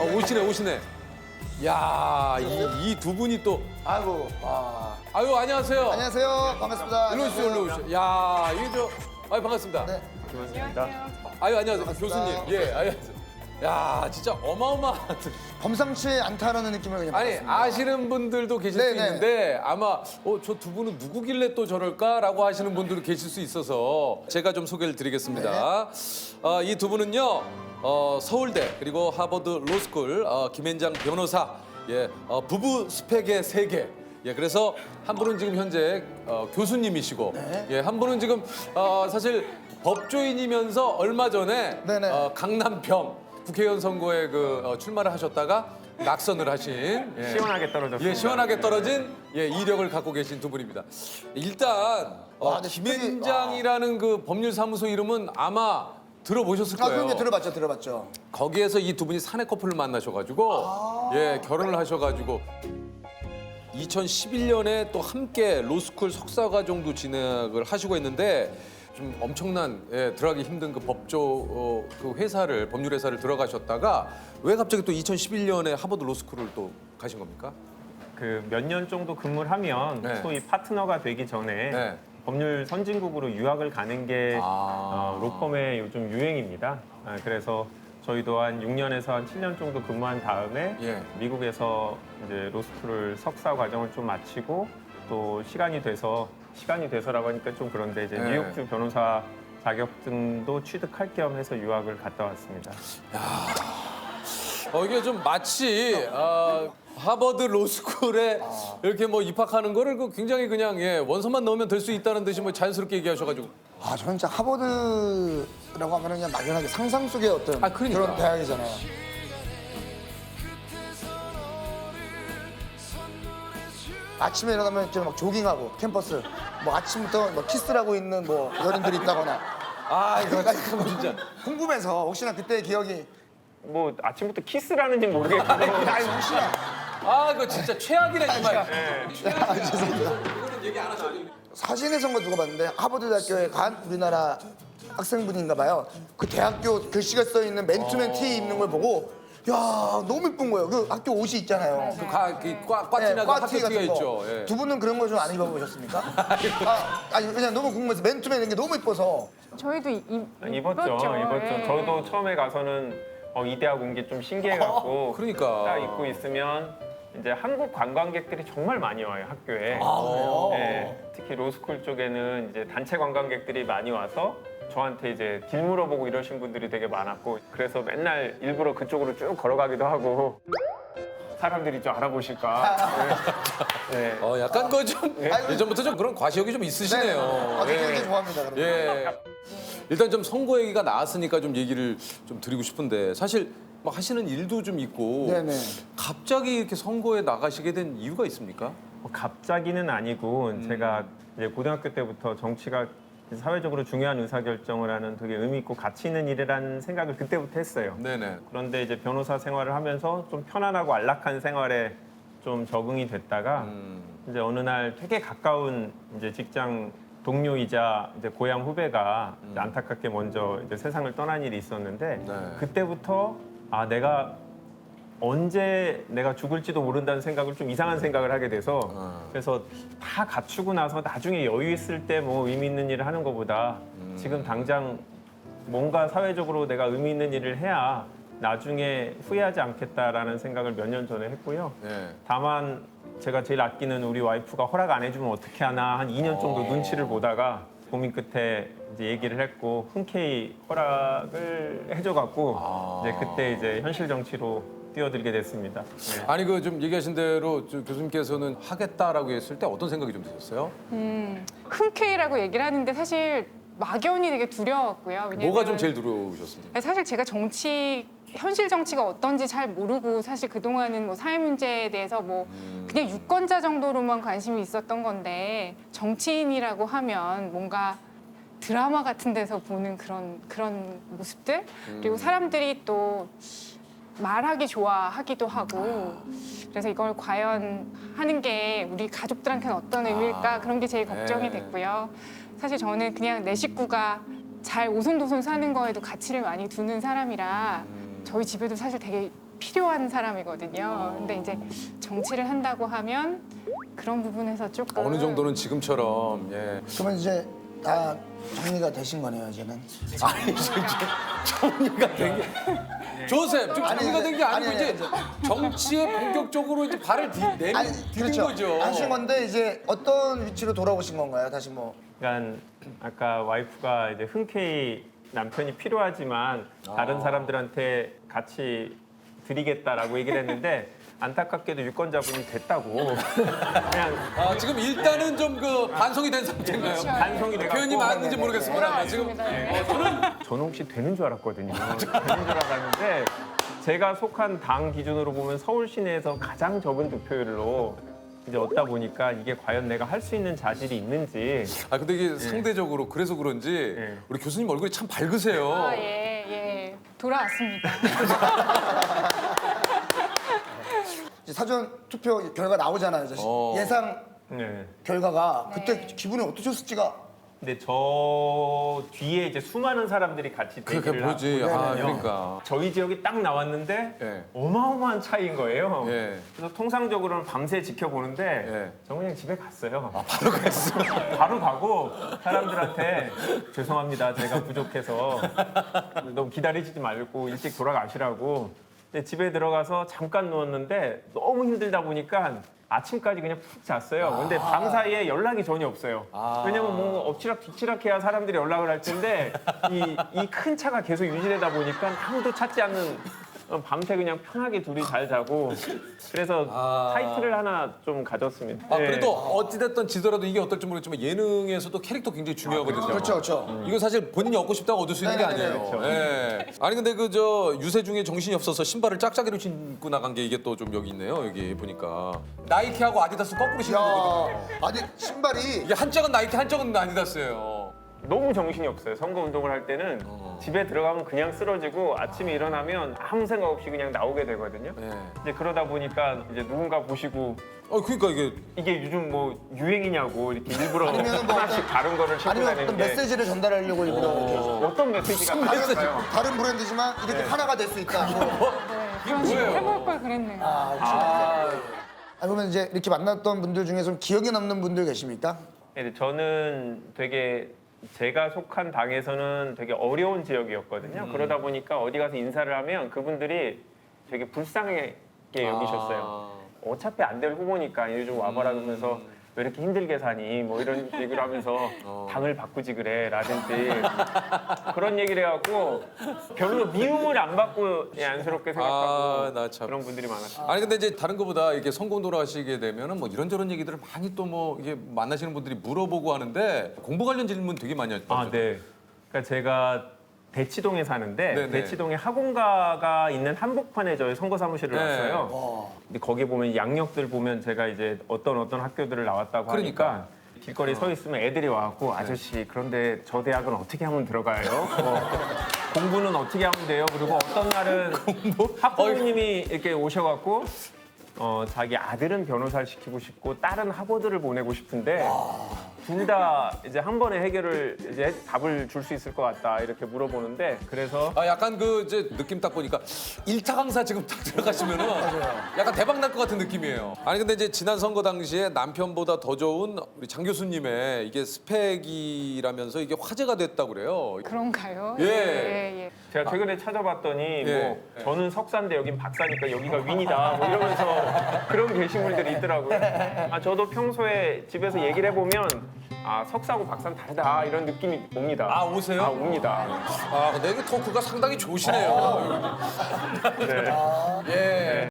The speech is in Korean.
오시네, 오시네. 야, 이 두 분이 또. 아이고, 와. 아유, 안녕하세요. 안녕하세요. 반갑습니다. 일로 오시죠, 일로 오시죠. 야, 이게 아유, 반갑습니다. 네. 아유, 안녕하세요. 반갑습니다. 교수님. 예, 안녕하세요. 야, 진짜 어마어마한. 범상치 않다라는 느낌을 그냥 아니, 받았습니다. 아시는 분들도 계실 수 네네. 있는데 아마 저 두 분은 누구길래 또 저럴까라고 하시는 분들도 계실 수 있어서 제가 좀 소개를 드리겠습니다. 이 두 분은요, 서울대 그리고 하버드 로스쿨 김앤장 변호사, 예, 부부 스펙의 세계. 예, 그래서 한 분은 지금 현재 교수님이시고, 네. 예, 한 분은 지금 사실 법조인이면서 얼마 전에 네네. 강남병 국회의원 선거에 출마를 하셨다가 낙선을 하신 예. 시원하게 떨어졌습니다. 예, 시원하게 떨어진 예, 이력을 갖고 계신 두 분입니다. 일단 와, 근데 김앤장이라는 그 법률사무소 이름은 아마 들어보셨을 거예요. 그럼요. 들어봤죠. 거기에서 이 두 분이 사내 커플을 만나셔가지고 예, 결혼을 하셔가지고 2011년에 또 함께 로스쿨 석사과정도 진학을 하시고 있는데 좀 엄청난 들어가기 힘든 그 법조 그 회사를 법률 회사를 들어가셨다가 왜 갑자기 또 2011년에 하버드 로스쿨을 또 가신 겁니까? 그 몇 년 정도 근무를 하면 네. 소위 파트너가 되기 전에 네. 법률 선진국으로 유학을 가는 게 로펌의 요즘 유행입니다. 그래서 저희도 한 6년에서 한 7년 정도 근무한 다음에 예. 미국에서 이제 로스쿨을 석사 과정을 좀 마치고 또 시간이 돼서라고 하니까 좀 그런데 이제 네. 뉴욕주 변호사 자격증도 취득할 겸 해서 유학을 갔다 왔습니다. 이게 좀 마치 하버드 로스쿨에 이렇게 뭐 입학하는 거를 굉장히 그냥 예, 원서만 넣으면 될 수 있다는 듯이 뭐 자연스럽게 얘기하셔가지고 아, 저는 진짜 하버드라고 하면 그냥 막연하게 상상 속의 어떤 그러니까. 그런 대학이잖아요. 아침에 일어나면 이제 막 조깅하고 캠퍼스 뭐 아침부터 뭐 키스를 하고 있는 뭐 연인들이 있다거나 이거 참 진짜 궁금해서 혹시나 그때 기억이 뭐 아침부터 키스라는지는 모르겠고 아니 혹시나 이거 진짜 최악이네 정말. 사진의 선거 누가 봤는데 하버드 대학교에 간 우리나라 학생분인가 봐요. 그 대학교 글씨가 써 있는 맨투맨 티 입는 걸 보고 야 너무 이쁜 거예요. 그 학교 옷이 있잖아요. 꽈티나 학교 꽈티 티가 같은 거. 있죠. 예. 두 분은 그런 거 좀 안 입어보셨습니까? 아니 그냥 너무 궁금해서 맨투맨 이런 게 너무 이뻐서 입었죠. 저희도 입었죠. 예. 저도 처음에 가서는 이 대학 온 게 좀 신기해갖고 그러니까. 딱 입고 있으면 이제 한국 관광객들이 정말 많이 와요 학교에. 그래요? 네, 특히 로스쿨 쪽에는 이제 단체 관광객들이 많이 와서 저한테 이제 길 물어보고 이러신 분들이 되게 많았고 그래서 맨날 일부러 그쪽으로 쭉 걸어가기도 하고 사람들이 좀 알아보실까. 네. 약간 좀 예전부터 좀 그런 과시욕이 좀 있으시네요. 되게 좋아합니다. 그런 거. 예. 일단 좀 선거 얘기가 나왔으니까 좀 얘기를 좀 드리고 싶은데 사실 뭐 하시는 일도 좀 있고 네네. 갑자기 이렇게 선거에 나가시게 된 이유가 있습니까? 갑자기는 아니고 제가 이제 고등학교 때부터 정치가 사회적으로 중요한 의사결정을 하는 되게 의미 있고 가치 있는 일이라는 생각을 그때부터 했어요. 네네. 그런데 이제 변호사 생활을 하면서 좀 편안하고 안락한 생활에 좀 적응이 됐다가 이제 어느 날 되게 가까운 이제 직장 동료이자 이제 고향 후배가 이제 안타깝게 먼저 이제 세상을 떠난 일이 있었는데 네. 그때부터 내가 언제 내가 죽을지도 모른다는 생각을 좀 이상한 생각을 하게 돼서 그래서 다 갖추고 나서 나중에 여유 있을 때 뭐 의미 있는 일을 하는 것보다 지금 당장 뭔가 사회적으로 내가 의미 있는 일을 해야 나중에 후회하지 않겠다라는 생각을 몇 년 전에 했고요. 네. 다만 제가 제일 아끼는 우리 와이프가 허락 안 해주면 어떻게 하나 한 2년 정도 눈치를 보다가 고민 끝에 이제 얘기를 했고 흔쾌히 허락을 해줘갖고 이제 그때 이제 현실 정치로 뛰어들게 됐습니다. 네. 아니 그 좀 얘기하신 대로 교수님께서는 하겠다라고 했을 때 어떤 생각이 좀 드셨어요? 흔쾌히라고 얘기를 하는데 사실 막연히 되게 두려웠고요. 왜냐면 뭐가 좀 제일 두려우셨습니까? 사실 제가 현실 정치가 어떤지 잘 모르고 사실 그동안은 뭐 사회 문제에 대해서 뭐 그냥 유권자 정도로만 관심이 있었던 건데 정치인이라고 하면 뭔가 드라마 같은 데서 보는 그런 모습들 그리고 사람들이 또 말하기 좋아하기도 하고 그래서 이걸 과연 하는 게 우리 가족들한테는 어떤 의미일까 그런 게 제일 걱정이 됐고요. 사실 저는 그냥 내 식구가 잘 오손도손 사는 거에도 가치를 많이 두는 사람이라 저희 집에도 사실 되게 필요한 사람이거든요. 근데 이제 정치를 한다고 하면 그런 부분에서 조금 어느 정도는 지금처럼 예. 그러면 이제 다 정리가 되신 거네요, 이제는. 아니 지금 정리가 된 게 조셉 좀 아니, 정리가 된 게 아니고 아니, 이제 정치에 본격적으로 이제 발을 디딘 그렇죠. 거죠. 하신 건데 이제 어떤 위치로 돌아오신 건가요? 다시 뭐. 그러니까 아까 와이프가 이제 흔쾌히 남편이 필요하지만 다른 사람들한테 같이 드리겠다라고 얘기를 했는데 안타깝게도 유권자분이 됐다고 그냥 아, 지금 일단은 좀 그 반송이 된 상태인가요? 그렇죠. 반송이 돼가지고 표현이 맞는지 모르겠습니다. 지금 돌아왔습니다. 저는 혹시 되는 줄 알았거든요. 되는 줄 알았는데 제가 속한 당 기준으로 보면 서울 시내에서 가장 적은 득표율로 이제 얻다 보니까 이게 과연 내가 할 수 있는 자질이 있는지 아 근데 이게 상대적으로 그래서 그런지 예. 우리 교수님 얼굴이 참 밝으세요. 아, 예, 예. 돌아왔습니다. 이제 사전 투표 결과 나오잖아요. 이제 예상 네. 결과가 그때 기분이 어떠셨을지가. 근데 저 뒤에 이제 수많은 사람들이 같이 그렇게 대기를 보지. 아 하거든요. 그러니까. 저희 지역이 딱 나왔는데 예. 어마어마한 차이인 거예요. 예. 그래서 통상적으로는 밤새 지켜보는데 예. 저 그냥 집에 갔어요. 바로 갔어. 바로 가고 사람들한테 죄송합니다. 제가 부족해서 너무 기다리지 말고 일찍 돌아가시라고. 근데 집에 들어가서 잠깐 누웠는데 너무 힘들다 보니까 아침까지 그냥 푹 잤어요. 근데 밤 사이에 연락이 전혀 없어요. 왜냐면 뭐 엎치락 뒤치락 해야 사람들이 연락을 할 텐데 이 큰 차가 계속 유지되다 보니까 아무도 찾지 않는 밤새 그냥 편하게 둘이 잘 자고 그래서 타이틀을 하나 좀 가졌습니다. 아 네. 그래도 어찌됐든 지더라도 이게 어떨지 모르겠지만 예능에서도 캐릭터 굉장히 중요하거든요. 그렇죠, 그렇죠. 이거 사실 본인이 얻고 싶다고 얻을 수 있는 게 네, 네, 아니에요. 네, 예. 아니 근데 그 저 유세 중에 정신이 없어서 신발을 짝짝이로 신고 나간 게 이게 또 좀 여기 있네요. 여기 보니까 나이키하고 아디다스 거꾸로 신는 거거든요. 야, 아니 신발이 이게 한쪽은 나이키, 한쪽은 아디다스예요. 너무 정신이 없어요. 선거 운동을 할 때는 집에 들어가면 그냥 쓰러지고 아침에 일어나면 아무 생각 없이 그냥 나오게 되거든요. 네. 이제 그러다 보니까 이제 누군가 보시고 그러니까 이게 이게 요즘 뭐 유행이냐고 이렇게 일부러 아니면 뭐 하나씩 다른 거를 신고 아니면 다니는 어떤 게 메시지를 전달하려고 일부러 이렇게 어떤 메시지가 나올까요? 다른 브랜드지만 이렇게 하나가 될 수 있다. 뭐. 그런 식으로 해볼 걸 그랬네요. 그러면 이제 이렇게 만났던 분들 중에 좀 기억에 남는 분들 계십니까? 네, 저는 되게 제가 속한 당에서는 되게 어려운 지역이었거든요. 그러다 보니까 어디 가서 인사를 하면 그분들이 되게 불쌍하게 여기셨어요. 어차피 안 될 후보니까 요즘 와봐라 그러면서 왜 이렇게 힘들게 사니 뭐 이런 얘기를 하면서 당을 바꾸지 그래 라든지 그런 얘기를 해갖고 별로 미움을 안 받고 안쓰럽게 생각하고 나 참. 그런 분들이 많았어요. 아니 근데 이제 다른 것보다 이렇게 선거 돌아가시게 되면은 뭐 이런저런 얘기들을 많이 또 뭐 이게 만나시는 분들이 물어보고 하는데 공부 관련 질문 되게 많이 하죠. 아, 네. 그러니까 제가 대치동에 사는데 네네. 대치동에 학원가가 있는 한복판에 저희 선거 사무실을 네. 왔어요. 근데 거기 보면 양력들 보면 제가 이제 어떤 학교들을 나왔다고 그러니까. 하니까 길거리 서 있으면 애들이 와갖고 아저씨 그런데 저 대학은 어떻게 하면 들어가요? 공부는 어떻게 하면 돼요? 그리고 어떤 날은 학부모님이 이렇게 오셔갖고 자기 아들은 변호사를 시키고 싶고 딸은 하버드를 보내고 싶은데 둘 다 이제 한 번에 해결을 이제 답을 줄 수 있을 것 같다 이렇게 물어보는데 그래서 약간 그 이제 느낌 딱 보니까 일타 강사 지금 딱 들어가시면은 약간 대박 날 것 같은 느낌이에요. 아니 근데 이제 지난 선거 당시에 남편보다 더 좋은 우리 장 교수님의 이게 스펙이라면서 이게 화제가 됐다고 그래요. 그런가요? 예. 예. 제가 최근에 찾아봤더니 예. 뭐 저는 석사인데 여긴 박사니까 여기가 윈이다 뭐 이러면서 그런 게시물들이 있더라고요. 저도 평소에 집에서 얘기를 해보면 석사하고 박사는 다르다 이런 느낌이 옵니다. 오세요? 옵니다. 근데 이게 토크가 상당히 좋으시네요. 네. 예.